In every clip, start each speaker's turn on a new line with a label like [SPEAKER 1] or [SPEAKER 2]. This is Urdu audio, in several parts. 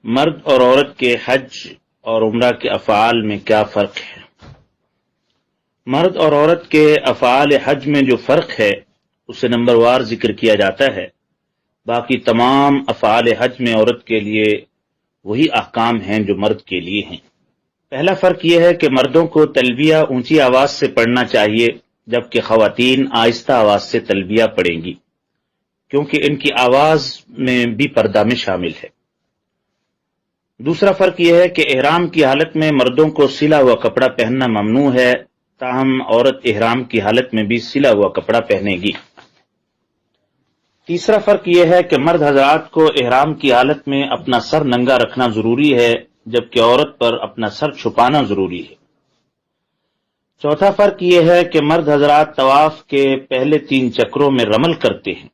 [SPEAKER 1] مرد اور عورت کے حج اور عمرہ کے افعال میں کیا فرق ہے؟ مرد اور عورت کے افعال حج میں جو فرق ہے اسے نمبر وار ذکر کیا جاتا ہے. باقی تمام افعال حج میں عورت کے لیے وہی احکام ہیں جو مرد کے لیے ہیں. پہلا فرق یہ ہے کہ مردوں کو تلبیہ اونچی آواز سے پڑھنا چاہیے جبکہ خواتین آہستہ آواز سے تلبیہ پڑھیں گی کیونکہ ان کی آواز میں بھی پردہ میں شامل ہے. دوسرا فرق یہ ہے کہ احرام کی حالت میں مردوں کو سلا ہوا کپڑا پہننا ممنوع ہے تاہم عورت احرام کی حالت میں بھی سلا ہوا کپڑا پہنے گی. تیسرا فرق یہ ہے کہ مرد حضرات کو احرام کی حالت میں اپنا سر ننگا رکھنا ضروری ہے جبکہ عورت پر اپنا سر چھپانا ضروری ہے. چوتھا فرق یہ ہے کہ مرد حضرات طواف کے پہلے 3 چکروں میں رمل کرتے ہیں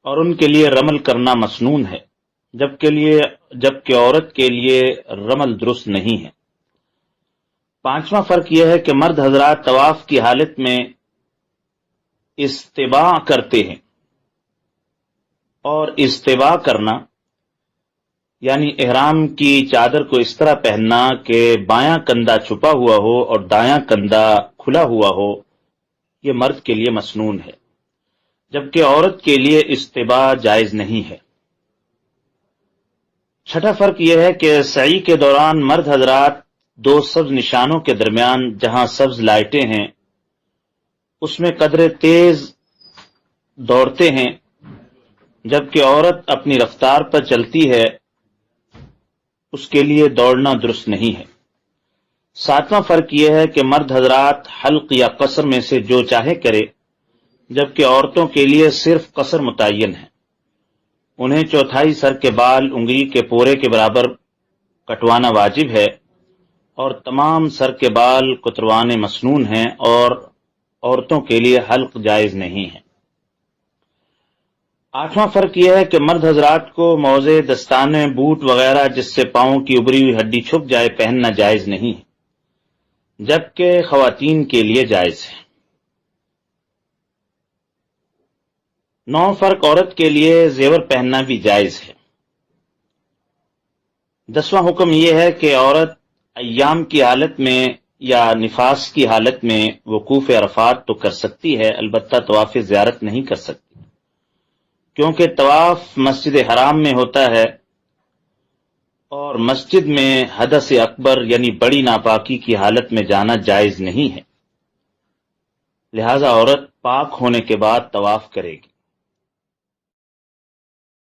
[SPEAKER 1] اور ان کے لیے رمل کرنا مسنون ہے جبکہ عورت کے لیے رمل درست نہیں ہے. پانچواں فرق یہ ہے کہ مرد حضرات طواف کی حالت میں استباء کرتے ہیں اور استباء کرنا یعنی احرام کی چادر کو اس طرح پہننا کہ بایاں کندھا چھپا ہوا ہو اور دایاں کندھا کھلا ہوا ہو، یہ مرد کے لیے مسنون ہے جبکہ عورت کے لیے استباء جائز نہیں ہے. چھٹا فرق یہ ہے کہ سعی کے دوران مرد حضرات 2 سبز نشانوں کے درمیان جہاں سبز لائٹیں ہیں اس میں قدرے تیز دوڑتے ہیں جبکہ عورت اپنی رفتار پر چلتی ہے، اس کے لیے دوڑنا درست نہیں ہے. 7واں فرق یہ ہے کہ مرد حضرات حلق یا قصر میں سے جو چاہے کرے جبکہ عورتوں کے لیے صرف قصر متعین ہے. انہیں 1/4 سر کے بال انگلی کے پورے کے برابر کٹوانا واجب ہے اور تمام سر کے بال کتروانے مسنون ہیں اور عورتوں کے لیے حلق جائز نہیں ہے. 8واں فرق یہ ہے کہ مرد حضرات کو موزے، دستانے، بوٹ وغیرہ جس سے پاؤں کی ابری ہوئی ہڈی چھپ جائے پہننا جائز نہیں ہے جبکہ خواتین کے لیے جائز ہے. 9 فرق عورت کے لیے زیور پہننا بھی جائز ہے. 10واں حکم یہ ہے کہ عورت ایام کی حالت میں یا نفاس کی حالت میں وقوف عرفات تو کر سکتی ہے، البتہ طواف زیارت نہیں کر سکتی کیونکہ طواف مسجد حرام میں ہوتا ہے اور مسجد میں حدث اکبر یعنی بڑی ناپاکی کی حالت میں جانا جائز نہیں ہے، لہذا عورت پاک ہونے کے بعد طواف کرے گی.